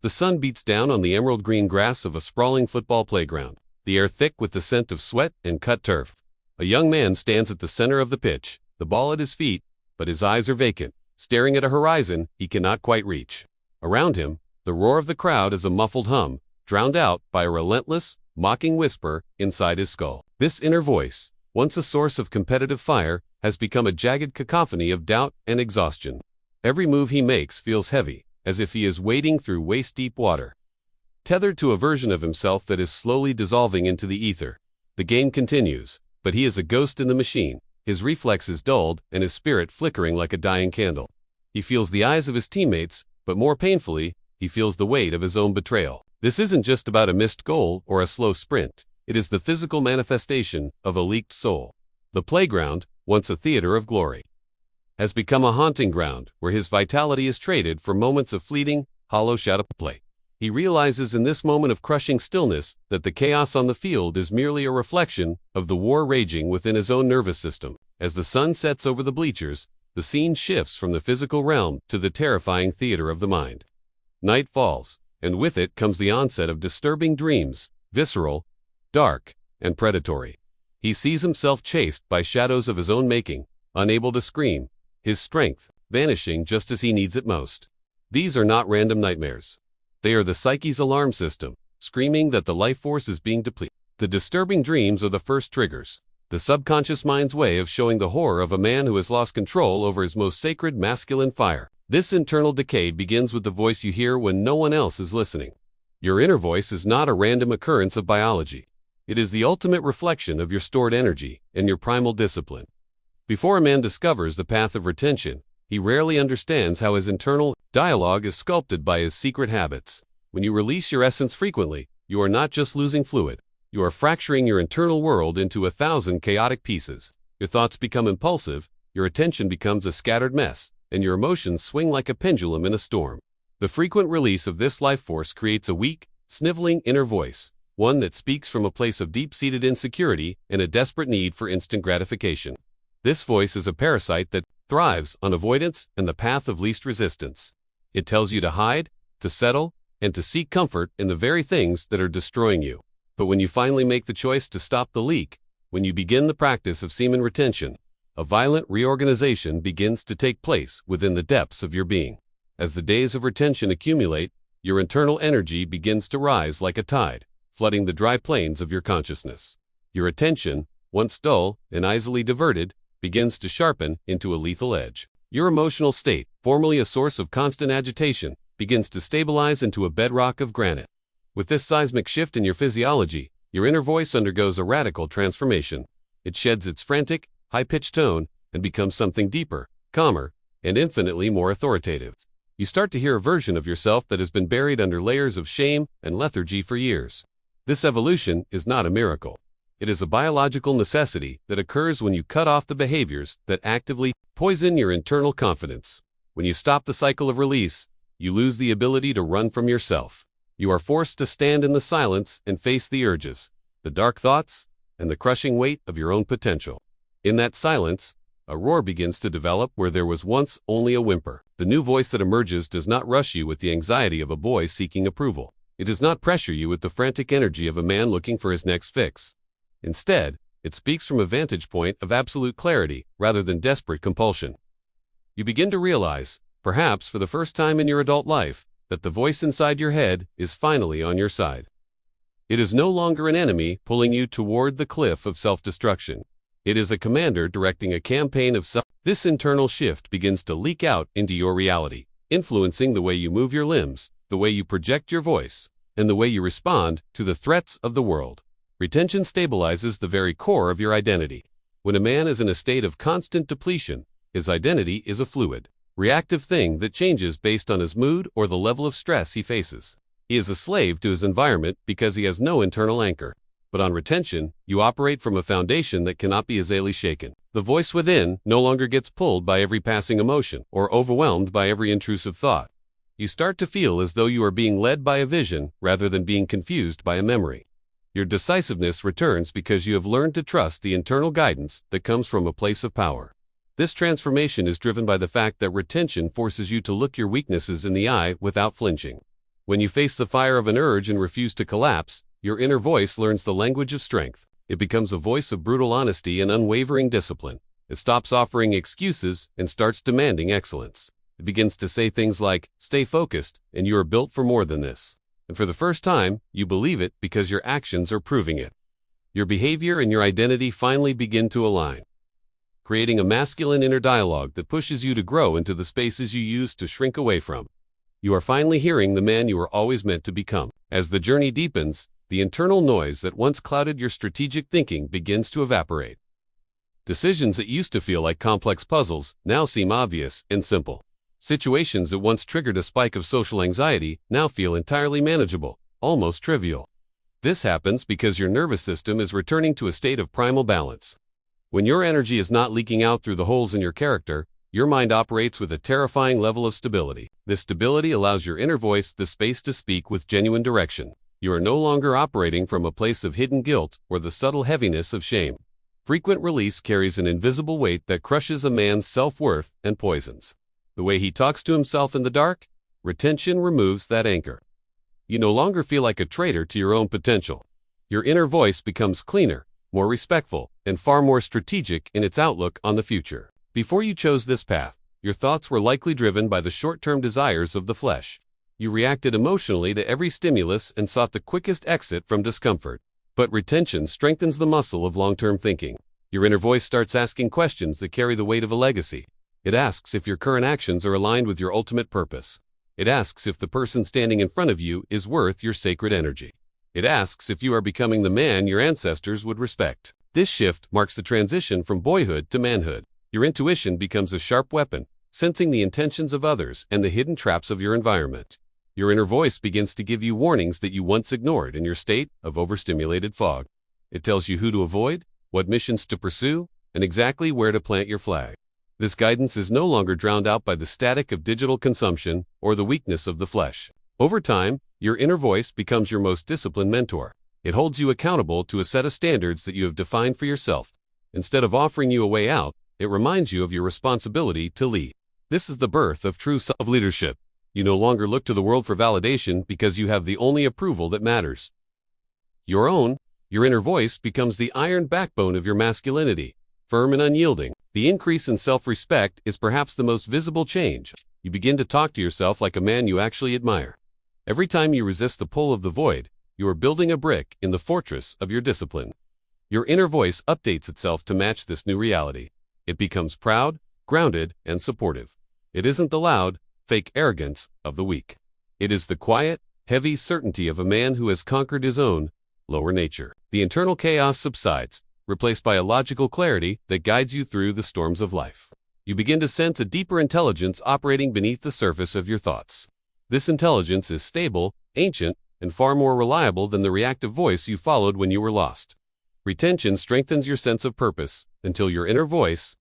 The sun beats down on the emerald green grass of a sprawling football playground, the air thick with the scent of sweat and cut turf. A young man stands at the center of the pitch, the ball at his feet, but his eyes are vacant, staring at a horizon he cannot quite reach. Around him, the roar of the crowd is a muffled hum, drowned out by a relentless, mocking whisper inside his skull. This inner voice, once a source of competitive fire, has become a jagged cacophony of doubt and exhaustion. Every move he makes feels heavy, as if he is wading through waist-deep water. Tethered to a version of himself that is slowly dissolving into the ether. The game continues, but he is a ghost in the machine, his reflexes dulled and his spirit flickering like a dying candle. He feels the eyes of his teammates, but more painfully, he feels the weight of his own betrayal. This isn't just about a missed goal or a slow sprint. It is the physical manifestation of a leaked soul. The playground, once a theater of glory, has become a haunting ground where his vitality is traded for moments of fleeting, hollow shadow play. He realizes in this moment of crushing stillness that the chaos on the field is merely a reflection of the war raging within his own nervous system. As the sun sets over the bleachers, the scene shifts from the physical realm to the terrifying theater of the mind. Night falls, and with it comes the onset of disturbing dreams, visceral, dark, and predatory. He sees himself chased by shadows of his own making, unable to scream, his strength vanishing just as he needs it most. These are not random nightmares. They are the psyche's alarm system, screaming that the life force is being depleted. The disturbing dreams are the first triggers, the subconscious mind's way of showing the horror of a man who has lost control over his most sacred masculine fire. This internal decay begins with the voice you hear when no one else is listening. Your inner voice is not a random occurrence of biology. It is the ultimate reflection of your stored energy and your primal discipline. Before a man discovers the path of retention, he rarely understands how his internal dialogue is sculpted by his secret habits. When you release your essence frequently, you are not just losing fluid, you are fracturing your internal world into 1,000 chaotic pieces. Your thoughts become impulsive, your attention becomes a scattered mess, and your emotions swing like a pendulum in a storm. The frequent release of this life force creates a weak, sniveling inner voice, one that speaks from a place of deep-seated insecurity and a desperate need for instant gratification. This voice is a parasite that thrives on avoidance and the path of least resistance. It tells you to hide, to settle, and to seek comfort in the very things that are destroying you. But when you finally make the choice to stop the leak, when you begin the practice of semen retention, a violent reorganization begins to take place within the depths of your being. As the days of retention accumulate, your internal energy begins to rise like a tide, flooding the dry plains of your consciousness. Your attention, once dull and easily diverted, begins to sharpen into a lethal edge. Your emotional state, formerly a source of constant agitation, begins to stabilize into a bedrock of granite. With this seismic shift in your physiology, your inner voice undergoes a radical transformation. It sheds its frantic, high-pitched tone and becomes something deeper, calmer, and infinitely more authoritative. You start to hear a version of yourself that has been buried under layers of shame and lethargy for years. This evolution is not a miracle. It is a biological necessity that occurs when you cut off the behaviors that actively poison your internal confidence. When you stop the cycle of release, you lose the ability to run from yourself. You are forced to stand in the silence and face the urges, the dark thoughts, and the crushing weight of your own potential. In that silence, a roar begins to develop where there was once only a whimper. The new voice that emerges does not rush you with the anxiety of a boy seeking approval. It does not pressure you with the frantic energy of a man looking for his next fix. Instead, it speaks from a vantage point of absolute clarity rather than desperate compulsion. You begin to realize, perhaps for the first time in your adult life, that the voice inside your head is finally on your side. It is no longer an enemy pulling you toward the cliff of self-destruction. It is a commander directing a campaign of self. This internal shift begins to leak out into your reality, influencing the way you move your limbs, the way you project your voice, and the way you respond to the threats of the world. Retention stabilizes the very core of your identity. When a man is in a state of constant depletion, his identity is a fluid, reactive thing that changes based on his mood or the level of stress he faces. He is a slave to his environment because he has no internal anchor. But on retention, you operate from a foundation that cannot be easily shaken. The voice within no longer gets pulled by every passing emotion or overwhelmed by every intrusive thought. You start to feel as though you are being led by a vision rather than being confused by a memory. Your decisiveness returns because you have learned to trust the internal guidance that comes from a place of power. This transformation is driven by the fact that retention forces you to look your weaknesses in the eye without flinching. When you face the fire of an urge and refuse to collapse, your inner voice learns the language of strength. It becomes a voice of brutal honesty and unwavering discipline. It stops offering excuses and starts demanding excellence. It begins to say things like, "Stay focused, and you are built for more than this." And for the first time, you believe it because your actions are proving it. Your behavior and your identity finally begin to align, creating a masculine inner dialogue that pushes you to grow into the spaces you used to shrink away from. You are finally hearing the man you were always meant to become. As the journey deepens, the internal noise that once clouded your strategic thinking begins to evaporate. Decisions that used to feel like complex puzzles now seem obvious and simple. Situations that once triggered a spike of social anxiety now feel entirely manageable, almost trivial. This happens because your nervous system is returning to a state of primal balance. When your energy is not leaking out through the holes in your character, your mind operates with a terrifying level of stability. This stability allows your inner voice the space to speak with genuine direction. You are no longer operating from a place of hidden guilt or the subtle heaviness of shame. Frequent release carries an invisible weight that crushes a man's self-worth and poisons the way he talks to himself in the dark. Retention removes that anchor. You no longer feel like a traitor to your own potential. Your inner voice becomes cleaner, more respectful, and far more strategic in its outlook on the future. Before you chose this path, your thoughts were likely driven by the short-term desires of the flesh. You reacted emotionally to every stimulus and sought the quickest exit from discomfort. But retention strengthens the muscle of long-term thinking. Your inner voice starts asking questions that carry the weight of a legacy. It asks if your current actions are aligned with your ultimate purpose. It asks if the person standing in front of you is worth your sacred energy. It asks if you are becoming the man your ancestors would respect. This shift marks the transition from boyhood to manhood. Your intuition becomes a sharp weapon, sensing the intentions of others and the hidden traps of your environment. Your inner voice begins to give you warnings that you once ignored in your state of overstimulated fog. It tells you who to avoid, what missions to pursue, and exactly where to plant your flag. This guidance is no longer drowned out by the static of digital consumption or the weakness of the flesh. Over time, your inner voice becomes your most disciplined mentor. It holds you accountable to a set of standards that you have defined for yourself. Instead of offering you a way out, it reminds you of your responsibility to lead. This is the birth of true self-leadership. You no longer look to the world for validation because you have the only approval that matters. Your own. Your inner voice becomes the iron backbone of your masculinity, firm and unyielding. The increase in self-respect is perhaps the most visible change. You begin to talk to yourself like a man you actually admire. Every time you resist the pull of the void, you are building a brick in the fortress of your discipline. Your inner voice updates itself to match this new reality. It becomes proud, grounded, and supportive. It isn't the loud, fake arrogance of the weak. It is the quiet, heavy certainty of a man who has conquered his own lower nature. The internal chaos subsides, replaced by a logical clarity that guides you through the storms of life. You begin to sense a deeper intelligence operating beneath the surface of your thoughts. This intelligence is stable, ancient, and far more reliable than the reactive voice you followed when you were lost. Retention strengthens your sense of purpose until your inner voice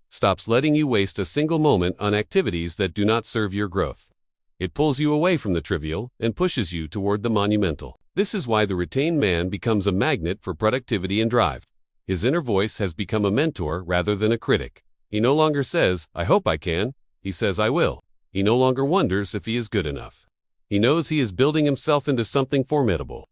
stops letting you waste a single moment on activities that do not serve your growth. It pulls you away from the trivial and pushes you toward the monumental. This is why the retained man becomes a magnet for productivity and drive. His inner voice has become a mentor rather than a critic. He no longer says, "I hope I can." He says, "I will." He no longer wonders if he is good enough. He knows he is building himself into something formidable.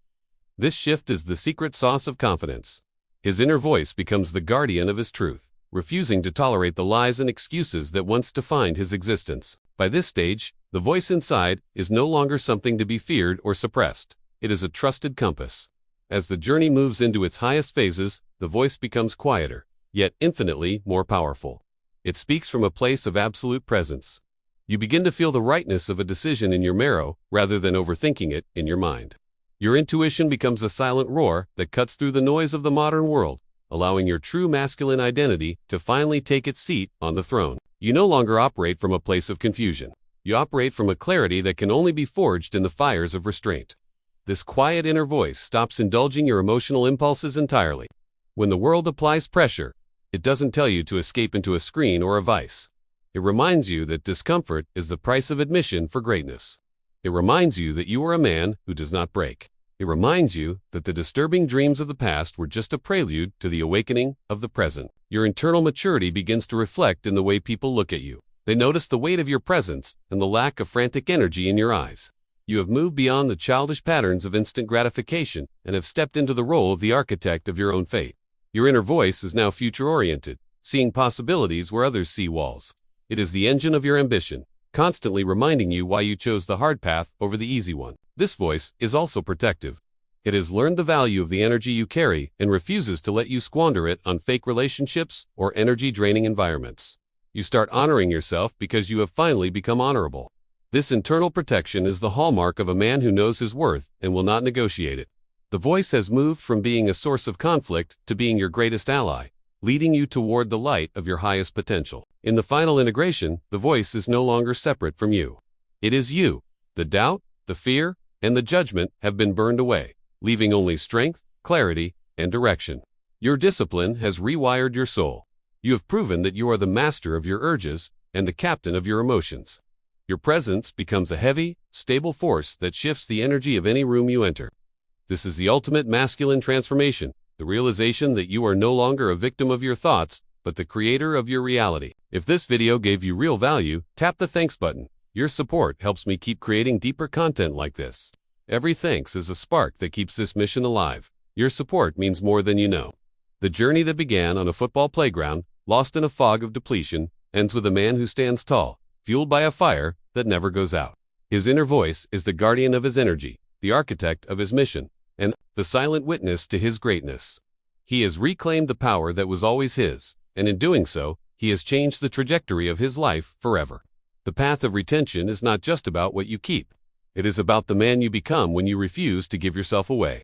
This shift is the secret sauce of confidence. His inner voice becomes the guardian of his truth, refusing to tolerate the lies and excuses that once defined his existence. By this stage, the voice inside is no longer something to be feared or suppressed. It is a trusted compass. As the journey moves into its highest phases, the voice becomes quieter, yet infinitely more powerful. It speaks from a place of absolute presence. You begin to feel the rightness of a decision in your marrow rather than overthinking it in your mind. Your intuition becomes a silent roar that cuts through the noise of the modern world, allowing your true masculine identity to finally take its seat on the throne. You no longer operate from a place of confusion. You operate from a clarity that can only be forged in the fires of restraint. This quiet inner voice stops indulging your emotional impulses entirely. When the world applies pressure, it doesn't tell you to escape into a screen or a vice. It reminds you that discomfort is the price of admission for greatness. It reminds you that you are a man who does not break. It reminds you that the disturbing dreams of the past were just a prelude to the awakening of the present. Your internal maturity begins to reflect in the way people look at you. They notice the weight of your presence and the lack of frantic energy in your eyes. You have moved beyond the childish patterns of instant gratification and have stepped into the role of the architect of your own fate. Your inner voice is now future-oriented, seeing possibilities where others see walls. It is the engine of your ambition, constantly reminding you why you chose the hard path over the easy one. This voice is also protective. It has learned the value of the energy you carry and refuses to let you squander it on fake relationships or energy-draining environments. You start honoring yourself because you have finally become honorable. This internal protection is the hallmark of a man who knows his worth and will not negotiate it. The voice has moved from being a source of conflict to being your greatest ally, leading you toward the light of your highest potential. In the final integration, the voice is no longer separate from you. It is you. The doubt, the fear, and the judgment have been burned away, leaving only strength, clarity, and direction. Your discipline has rewired your soul. You have proven that you are the master of your urges and the captain of your emotions. Your presence becomes a heavy, stable force that shifts the energy of any room you enter. This is the ultimate masculine transformation, the realization that you are no longer a victim of your thoughts, but the creator of your reality. If this video gave you real value, tap the thanks button. Your support helps me keep creating deeper content like this. Every thanks is a spark that keeps this mission alive. Your support means more than you know. The journey that began on a football playground, lost in a fog of depletion, ends with a man who stands tall, fueled by a fire that never goes out. His inner voice is the guardian of his energy, the architect of his mission, and the silent witness to his greatness. He has reclaimed the power that was always his, and in doing so, he has changed the trajectory of his life forever. The path of retention is not just about what you keep. It is about the man you become when you refuse to give yourself away.